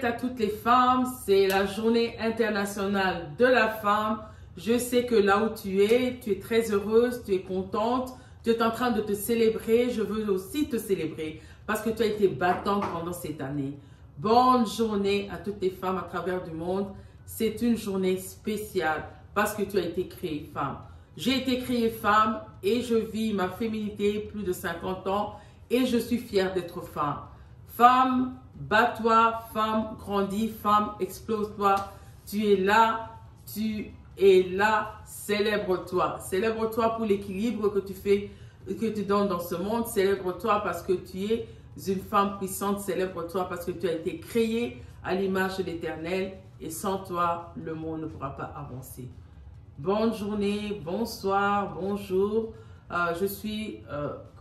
souhaite à toutes les femmes, c'est la journée internationale de la femme. Je sais que là où tu es très heureuse, tu es contente, tu es en train de te célébrer. Je veux aussi te célébrer parce que tu as été battante pendant cette année. Bonne journée à toutes les femmes à travers du monde. C'est une journée spéciale parce que tu as été créée femme. J'ai été créée femme et je vis ma féminité plus de 50 ans et je suis fière d'être femme. Femme, bats-toi, femme, grandis, femme, explose-toi. Tu es là, célèbre-toi. Célèbre-toi pour l'équilibre que tu fais, que tu donnes dans ce monde. Célèbre-toi parce que tu es une femme puissante. Célèbre-toi parce que tu as été créée à l'image de l'Éternel et sans toi, le monde ne pourra pas avancer. Bonne journée, bonsoir, bonjour. Je suis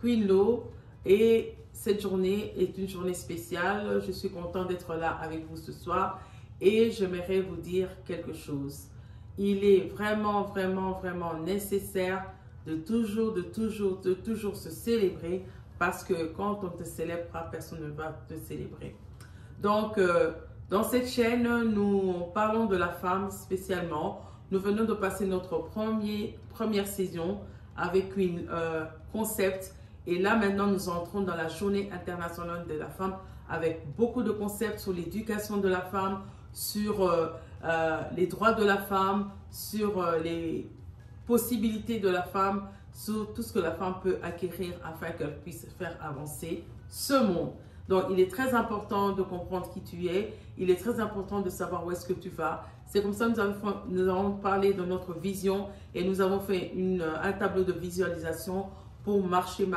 Queen Lo et cette journée est une journée spéciale. Je suis contente d'être là avec vous ce soir et j'aimerais vous dire quelque chose. Il est vraiment nécessaire de toujours se célébrer parce que quand on te célèbre, personne ne va te célébrer. Donc, dans cette chaîne, nous parlons de la femme spécialement. Nous venons de passer notre première saison avec une concept. Et là, maintenant, nous entrons dans la journée internationale de la femme avec beaucoup de concepts sur l'éducation de la femme, sur les droits de la femme, sur les possibilités de la femme, sur tout ce que la femme peut acquérir afin qu'elle puisse faire avancer ce monde. Donc, il est très important de comprendre qui tu es. Il est très important de savoir où est-ce que tu vas. C'est comme ça que nous avons parlé de notre vision et nous avons fait un tableau de visualisation pour marcher.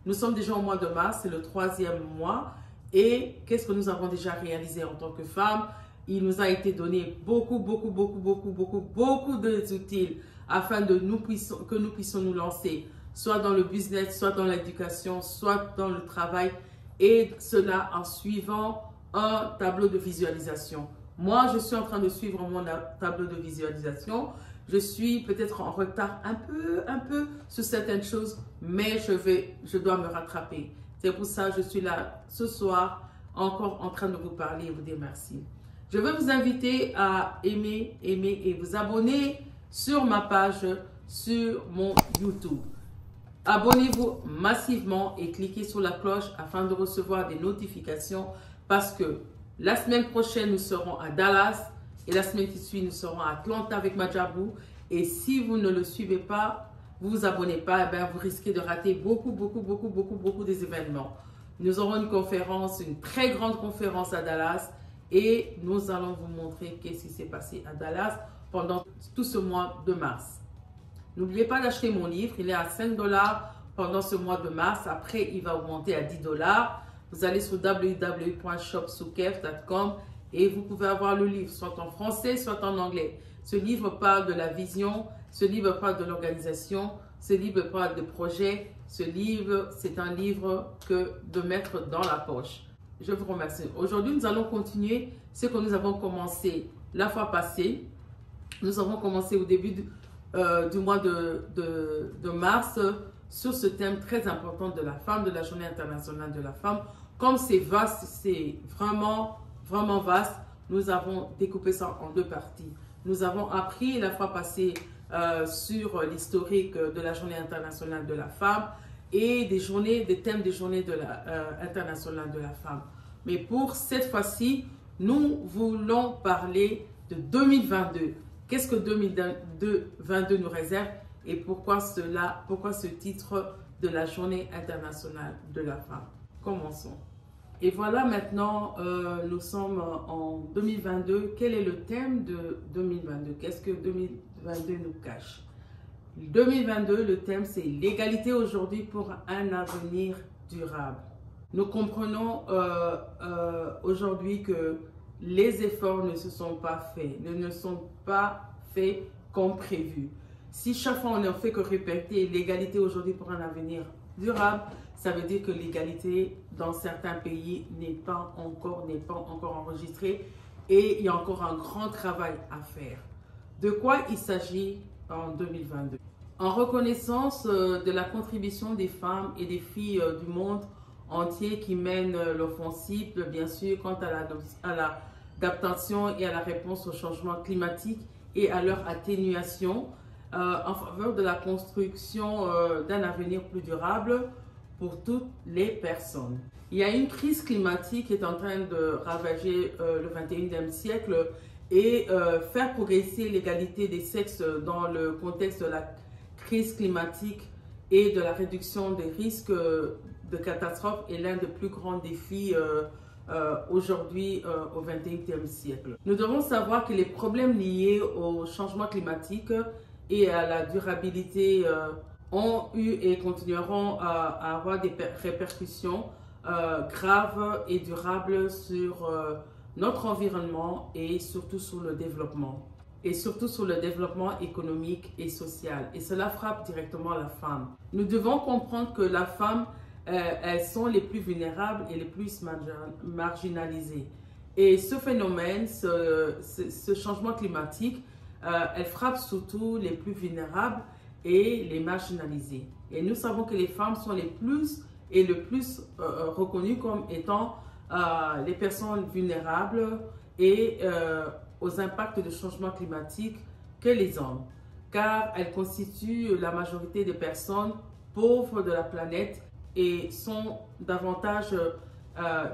Nous sommes déjà au mois de mars, c'est le 3e mois. Et qu'est-ce que nous avons déjà réalisé en tant que femmes? Il nous a été donné beaucoup d'outils afin que nous puissions nous lancer, soit dans le business, soit dans l'éducation, soit dans le travail. Et cela en suivant un tableau de visualisation. Moi, je suis en train de suivre mon tableau de visualisation. Je suis peut-être en retard un peu sur certaines choses, mais je dois me rattraper. C'est pour ça que je suis là ce soir, encore en train de vous parler et vous dire merci. Je veux vous inviter à aimer et vous abonner sur ma page, sur mon YouTube. Abonnez-vous massivement et cliquez sur la cloche afin de recevoir des notifications parce que la semaine prochaine, nous serons à Dallas et la semaine qui suit, nous serons à Atlanta avec Majabou. Et si vous ne le suivez pas, vous ne vous abonnez pas, eh bien, vous risquez de rater beaucoup des événements. Nous aurons une conférence, une très grande conférence à Dallas et nous allons vous montrer qu'est-ce qui s'est passé à Dallas pendant tout ce mois de mars. N'oubliez pas d'acheter mon livre, il est à 5 $ pendant ce mois de mars. Après, il va augmenter à 10 $. Vous allez sur www.shopsoukef.com et vous pouvez avoir le livre, soit en français, soit en anglais. Ce livre parle de la vision, ce livre parle de l'organisation, ce livre parle de projet. Ce livre, c'est un livre que de mettre dans la poche. Je vous remercie. Aujourd'hui, nous allons continuer ce que nous avons commencé la fois passée. Nous avons commencé au début du mois de mars sur ce thème très important de la femme, de la journée internationale de la femme. Comme c'est vaste, c'est vraiment vaste, nous avons découpé ça en 2 parties. Nous avons appris la fois passée sur l'historique de la journée internationale de la femme et des thèmes des journées internationales de la femme. Mais pour cette fois-ci, nous voulons parler de 2022. Qu'est-ce que 2022 nous réserve et pourquoi ce titre de la journée internationale de la femme? Commençons. Et voilà maintenant, nous sommes en 2022. Quel est le thème de 2022? Qu'est-ce que 2022 nous cache? 2022, le thème c'est l'égalité aujourd'hui pour un avenir durable. Nous comprenons aujourd'hui que les efforts ne sont pas faits comme prévu. Si chaque fois on ne fait que répéter l'égalité aujourd'hui pour un avenir durable, ça veut dire que l'égalité dans certains pays n'est pas encore enregistrée et il y a encore un grand travail à faire. De quoi il s'agit en 2022? En reconnaissance de la contribution des femmes et des filles du monde entier qui mène l'offensive, bien sûr, quant à l'adaptation et à la réponse au changement climatique et à leur atténuation en faveur de la construction d'un avenir plus durable pour toutes les personnes. Il y a une crise climatique qui est en train de ravager le 21e siècle et faire progresser l'égalité des sexes dans le contexte de la crise climatique et de la réduction des risques de catastrophes est l'un des plus grands défis aujourd'hui au 21e siècle. Nous devons savoir que les problèmes liés au changement climatique et à la durabilité ont eu et continueront à avoir des répercussions graves et durables sur notre environnement et surtout sur le développement. Et surtout sur le développement économique et social. Et cela frappe directement la femme. Nous devons comprendre que la femme, elles sont les plus vulnérables et les plus marginalisées. Et ce phénomène, ce changement climatique, elle frappe surtout les plus vulnérables et les marginalisés. Et nous savons que les femmes sont les plus reconnues comme étant les personnes vulnérables et aux impacts de changement climatique que les hommes, car elles constituent la majorité des personnes pauvres de la planète et sont davantage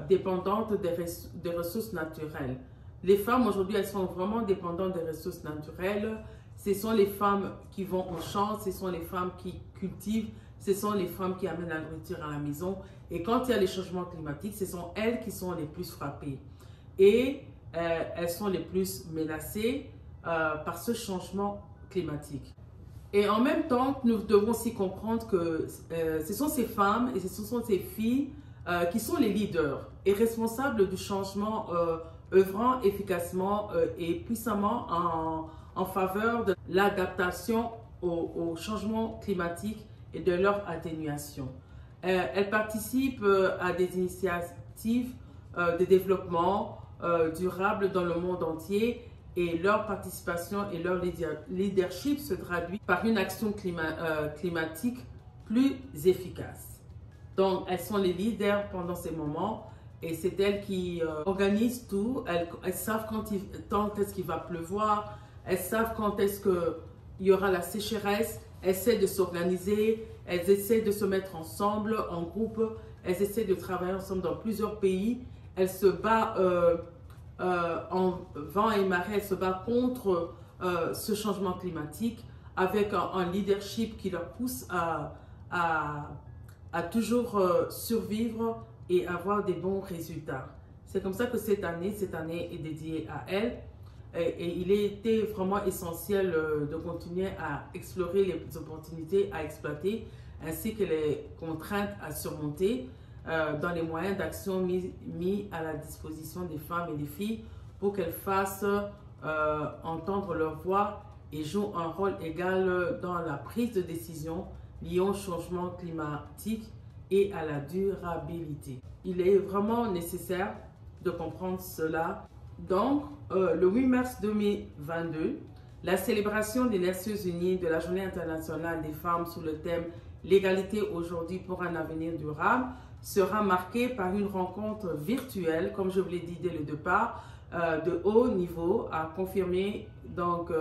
dépendantes des ressources naturelles. Les femmes aujourd'hui, elles sont vraiment dépendantes des ressources naturelles. Ce sont les femmes qui vont au champ, ce sont les femmes qui cultivent, ce sont les femmes qui amènent la nourriture à la maison. Et quand il y a les changements climatiques, ce sont elles qui sont les plus frappées. Et elles sont les plus menacées par ce changement climatique. Et en même temps, nous devons aussi comprendre que ce sont ces femmes et ce sont ces filles qui sont les leaders et responsables du changement, œuvrant efficacement et puissamment en faveur de l'adaptation au changement climatique et de leur atténuation. Elles participent à des initiatives de développement durable dans le monde entier et leur participation et leur leadership se traduit par une action climatique plus efficace. Donc, elles sont les leaders pendant ces moments et c'est elles qui organisent tout. Elles savent quand est-ce qu'il va pleuvoir, elles savent quand est-ce qu'il y aura la sécheresse, elles essaient de s'organiser, elles essaient de se mettre ensemble en groupe, elles essaient de travailler ensemble dans plusieurs pays. Elle se bat en vent et marée, elle se bat contre ce changement climatique avec un leadership qui leur pousse à toujours survivre et avoir des bons résultats. C'est comme ça que cette année est dédiée à elle et il était vraiment essentiel de continuer à explorer les opportunités à exploiter ainsi que les contraintes à surmonter dans les moyens d'action mis à la disposition des femmes et des filles pour qu'elles fassent entendre leur voix et jouent un rôle égal dans la prise de décision liée au changement climatique et à la durabilité. Il est vraiment nécessaire de comprendre cela. Donc, le 8 mars 2022, la célébration des Nations Unies de la Journée internationale des femmes sous le thème « L'égalité aujourd'hui pour un avenir durable » sera marquée par une rencontre virtuelle, comme je vous l'ai dit dès le départ, de haut niveau, à confirmer donc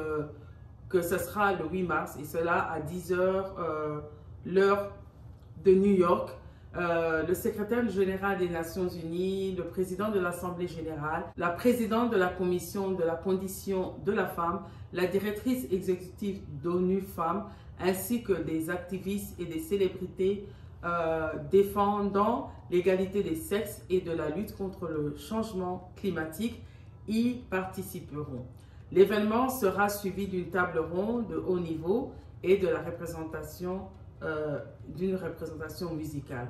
que ce sera le 8 mars et cela à 10 h l'heure de New York. Le secrétaire général des Nations Unies, le président de l'Assemblée générale, la présidente de la Commission de la condition de la femme, la directrice exécutive d'ONU Femmes, ainsi que des activistes et des célébrités défendant l'égalité des sexes et de la lutte contre le changement climatique y participeront. L'événement sera suivi d'une table ronde de haut niveau et de la représentation d'une représentation musicale.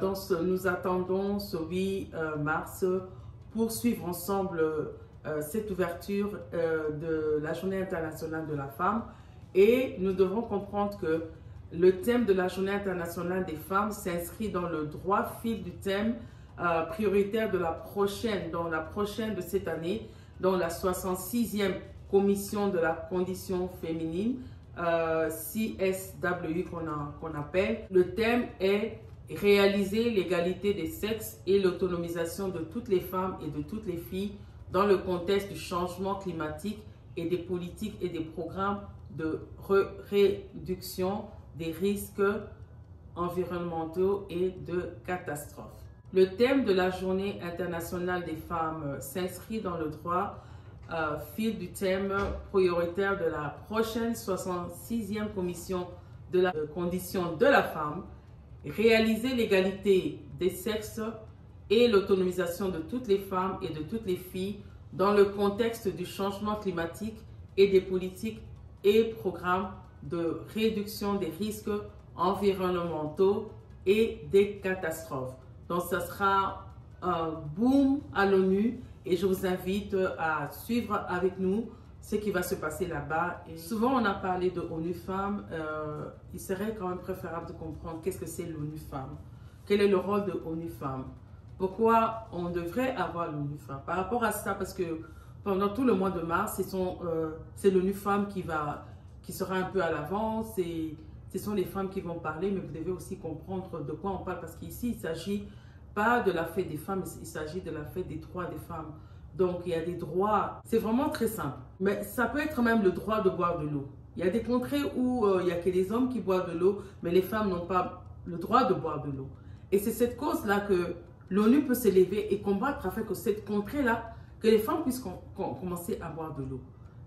Donc, nous attendons ce 8 mars pour suivre ensemble cette ouverture de la Journée internationale de la femme. Et nous devons comprendre que le thème de la Journée internationale des femmes s'inscrit dans le droit fil du thème prioritaire de la prochaine de cette année, dans la 66e commission de la condition féminine, CSW qu'on appelle. Le thème est réaliser l'égalité des sexes et l'autonomisation de toutes les femmes et de toutes les filles dans le contexte du changement climatique et des politiques et des programmes de réduction des risques environnementaux et de catastrophes. Le thème de la Journée internationale des femmes s'inscrit dans le droit fil du thème prioritaire de la prochaine 66e commission de la condition de la femme, réaliser l'égalité des sexes et l'autonomisation de toutes les femmes et de toutes les filles dans le contexte du changement climatique et des politiques et programmes de réduction des risques environnementaux et des catastrophes. Donc, ça sera un boom à l'ONU et je vous invite à suivre avec nous ce qui va se passer là-bas. Et souvent, on a parlé de ONU Femmes. Il serait quand même préférable de comprendre qu'est-ce que c'est l'ONU Femmes. Quel est le rôle de ONU Femmes? Pourquoi on devrait avoir l'ONU Femmes? Par rapport à ça, parce que pendant tout le mois de mars, c'est l'ONU Femmes qui sera un peu à l'avance. Ce sont les femmes qui vont parler, mais vous devez aussi comprendre de quoi on parle, parce qu'ici, il ne s'agit pas de la fête des femmes, il s'agit de la fête des droits des femmes. Donc, il y a des droits, c'est vraiment très simple. Mais ça peut être même le droit de boire de l'eau. Il y a des contrées où il n'y a que les hommes qui boivent de l'eau, mais les femmes n'ont pas le droit de boire de l'eau. Et c'est cette cause-là que l'ONU peut s'élever et combattre afin que cette contrée-là, que les femmes puissent commencer à boire de l'eau.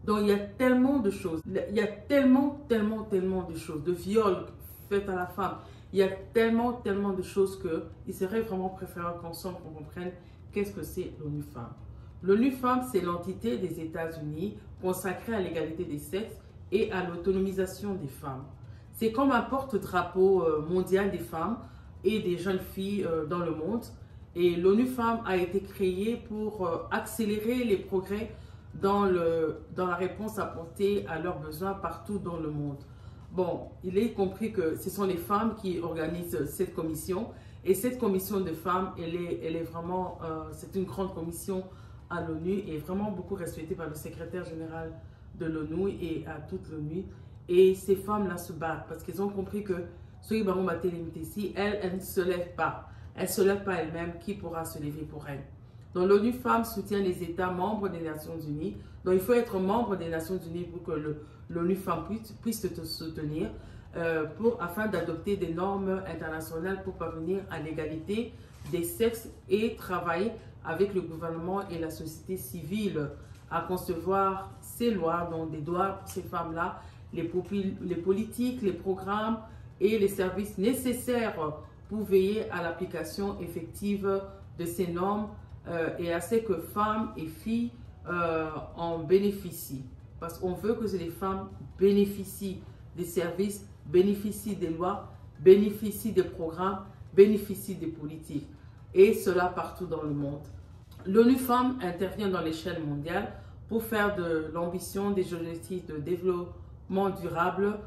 Donc, il y a tellement de choses. Il y a tellement de choses, de viols faits à la femme. Il y a tellement de choses qu'il serait vraiment préférable qu'ensemble on comprenne qu'est-ce que c'est l'ONU Femmes. L'ONU Femmes, c'est l'entité des États-Unis consacrée à l'égalité des sexes et à l'autonomisation des femmes. C'est comme un porte-drapeau mondial des femmes et des jeunes filles dans le monde. Et l'ONU Femmes a été créée pour accélérer les progrès dans la réponse apportée à leurs besoins partout dans le monde. Bon, il est compris que ce sont les femmes qui organisent cette commission. Et cette commission de femmes, elle est vraiment, c'est une grande commission à l'ONU et vraiment beaucoup respectée par le secrétaire général de l'ONU et à toute l'ONU. Et ces femmes-là se battent parce qu'elles ont compris que ceux qui vont battre ici, elles ne se lèvent pas. Elles ne se lèvent pas elles-mêmes. Qui pourra se lever pour elles? Donc, l'ONU Femmes soutient les États membres des Nations Unies. Donc, il faut être membre des Nations Unies pour que l'ONU Femmes puisse te soutenir afin d'adopter des normes internationales pour parvenir à l'égalité des sexes et travailler avec le gouvernement et la société civile à concevoir ces lois, donc des droits pour ces femmes-là, les politiques, les programmes et les services nécessaires pour veiller à l'application effective de ces normes et à ce que femmes et filles en bénéficient. Parce qu'on veut que les femmes bénéficient des services, bénéficient des lois, bénéficient des programmes, bénéficient des politiques. Et cela partout dans le monde. L'ONU Femmes intervient dans l'échelle mondiale pour faire de l'ambition des objectifs de développement durable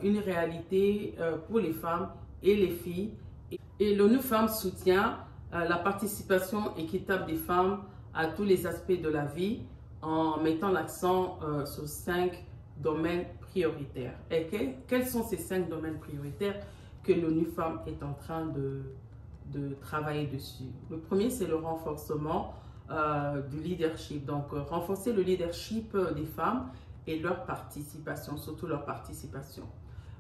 une réalité pour les femmes et les filles. Et l'ONU Femmes soutient la participation équitable des femmes à tous les aspects de la vie en mettant l'accent sur 5 domaines prioritaires. Et quels sont ces 5 domaines prioritaires que l'ONU Femmes est en train de travailler dessus? Le premier, c'est le renforcement du leadership. Donc, renforcer le leadership des femmes et leur participation, surtout leur participation.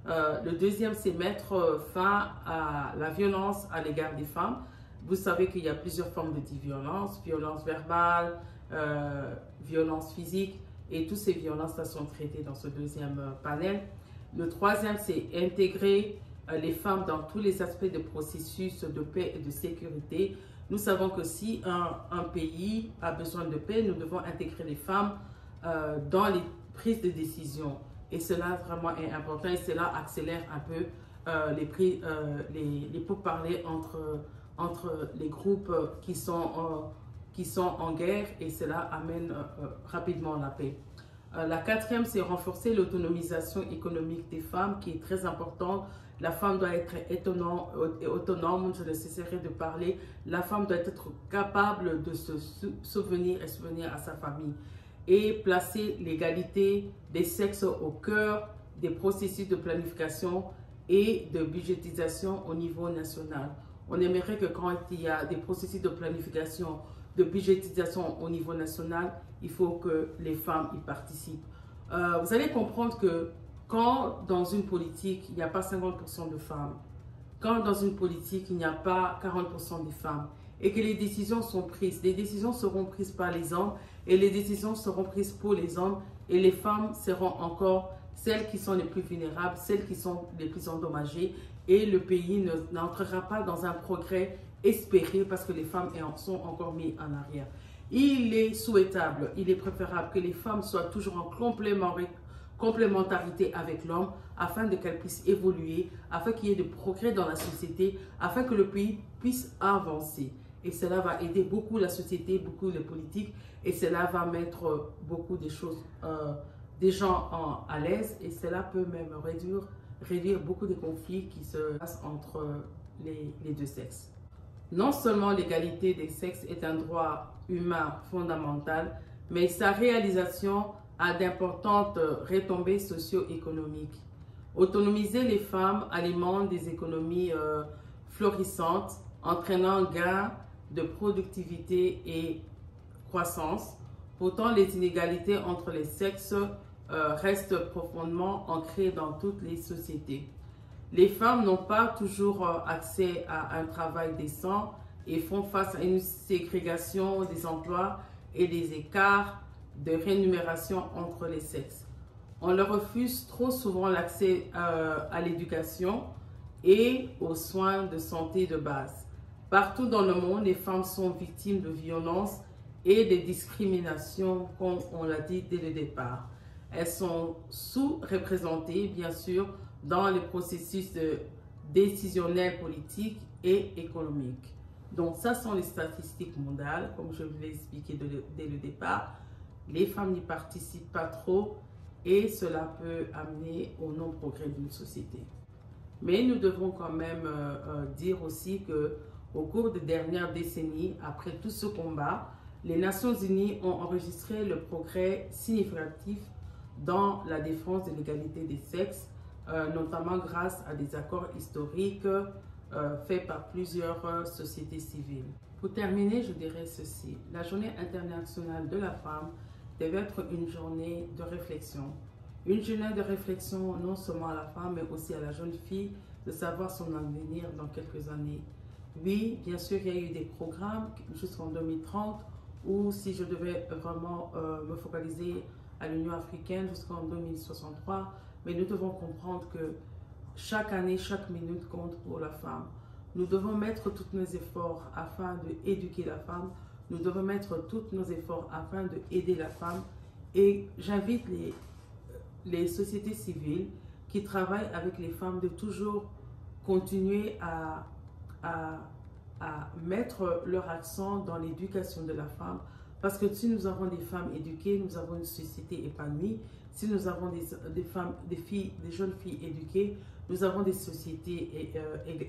Le deuxième, c'est mettre fin à la violence à l'égard des femmes. Vous savez qu'il y a plusieurs formes de violence, violence verbale, violence physique, et toutes ces violences-là sont traitées dans ce deuxième panel. Le troisième, c'est intégrer les femmes dans tous les aspects de processus de paix et de sécurité. Nous savons que si un pays a besoin de paix, nous devons intégrer les femmes dans les prises de décision. Et cela vraiment est important et cela accélère un peu les pourparlers entre les groupes qui sont en guerre, et cela amène rapidement la paix. La quatrième, c'est renforcer l'autonomisation économique des femmes, qui est très importante. La femme doit être autonome, je ne cesserai de parler. La femme doit être capable de se souvenir et souvenir à sa famille. Et placer l'égalité des sexes au cœur des processus de planification et de budgétisation au niveau national. On aimerait que quand il y a des processus de planification, de budgétisation au niveau national, il faut que les femmes y participent. Vous allez comprendre que quand dans une politique, il n'y a pas 50% de femmes, quand dans une politique, il n'y a pas 40% de femmes, et que les décisions sont prises, les décisions seront prises par les hommes, et les décisions seront prises pour les hommes, et les femmes seront encore celles qui sont les plus vulnérables, celles qui sont les plus endommagées, et le pays n'entrera pas dans un progrès espéré parce que les femmes sont encore mises en arrière. Il est souhaitable, il est préférable que les femmes soient toujours en complémentarité avec l'homme afin qu'elles puissent évoluer, afin qu'il y ait de progrès dans la société, afin que le pays puisse avancer. Et cela va aider beaucoup la société, beaucoup les politiques, et cela va mettre beaucoup de choses, des gens à l'aise, et cela peut même réduire beaucoup de conflits qui se passent entre les deux sexes. Non seulement l'égalité des sexes est un droit humain fondamental, mais sa réalisation a d'importantes retombées socio-économiques. Autonomiser les femmes alimente des économies florissantes, entraînant gain de productivité et croissance. Pourtant, les inégalités entre les sexes restent profondément ancrées dans toutes les sociétés. Les femmes n'ont pas toujours accès à un travail décent et font face à une ségrégation des emplois et des écarts de rémunération entre les sexes. On leur refuse trop souvent l'accès à l'éducation et aux soins de santé de base. Partout dans le monde, les femmes sont victimes de violences et de discriminations, comme on l'a dit dès le départ. Elles sont sous-représentées, bien sûr, dans les processus décisionnels politiques et économiques. Donc, ça sont les statistiques mondiales, comme je vous l'ai expliqué dès le départ. Les femmes n'y participent pas trop et cela peut amener au non-progrès d'une société. Mais nous devons quand même dire aussi que au cours des dernières décennies, après tout ce combat, les Nations Unies ont enregistré le progrès significatif dans la défense de l'égalité des sexes, notamment grâce à des accords historiques faits par plusieurs sociétés civiles. Pour terminer, je dirais ceci. La Journée internationale de la femme devait être une journée de réflexion. Une journée de réflexion non seulement à la femme, mais aussi à la jeune fille, de savoir son avenir dans quelques années. Oui, bien sûr, il y a eu des programmes jusqu'en 2030, ou si je devais vraiment me focaliser à l'Union africaine jusqu'en 2063, mais nous devons comprendre que chaque année, chaque minute compte pour la femme. Nous devons mettre tous nos efforts afin d'éduquer la femme. Nous devons mettre tous nos efforts afin d'aider la femme. Et j'invite les sociétés civiles qui travaillent avec les femmes de toujours continuer à mettre leur accent dans l'éducation de la femme. Parce que si nous avons des femmes éduquées, nous avons une société épanouie. Si nous avons des jeunes filles éduquées, nous avons des sociétés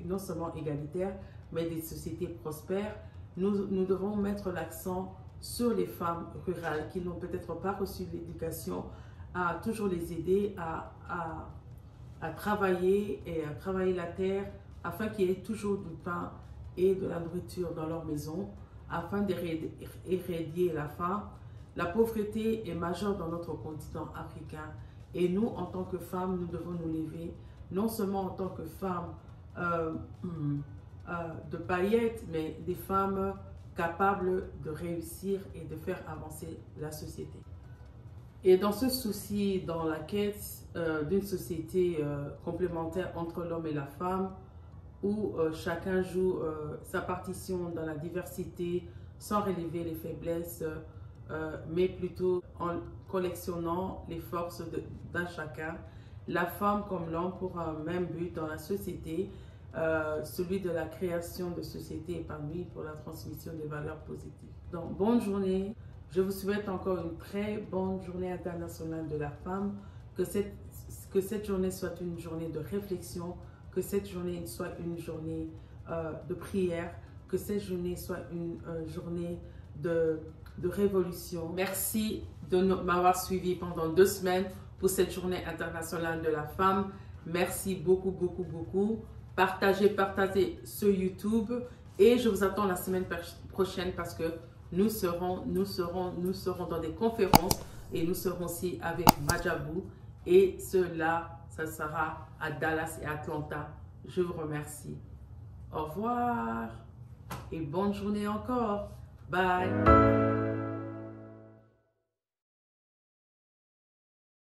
non seulement égalitaires, mais des sociétés prospères. Nous devons mettre l'accent sur les femmes rurales qui n'ont peut-être pas reçu l'éducation, à toujours les aider à travailler et à travailler la terre afin qu'il y ait toujours du pain et de la nourriture dans leur maison, afin d'éradier la faim. La pauvreté est majeure dans notre continent africain et nous, en tant que femmes, nous devons nous lever, non seulement en tant que femmes de paillettes, mais des femmes capables de réussir et de faire avancer la société. Et dans ce souci, dans la quête d'une société complémentaire entre l'homme et la femme, où chacun joue sa partition dans la diversité, sans relever les faiblesses, mais plutôt en collectionnant les forces d'un chacun, la femme comme l'homme pour un même but dans la société, celui de la création de sociétés épanouies pour la transmission des valeurs positives. Donc, bonne journée. Je vous souhaite encore une très bonne journée internationale de la femme, que cette journée soit une journée de réflexion, que cette journée soit une journée de prière, que cette journée soit une journée de révolution. Merci de m'avoir suivi pendant 2 semaines pour cette journée internationale de la femme. Merci beaucoup, beaucoup, beaucoup. Partagez, partagez ce YouTube. Et je vous attends la semaine prochaine parce que nous serons dans des conférences et nous serons aussi avec Majabou. Et cela, ça sera à Dallas et Atlanta. Je vous remercie. Au revoir et bonne journée encore. Bye.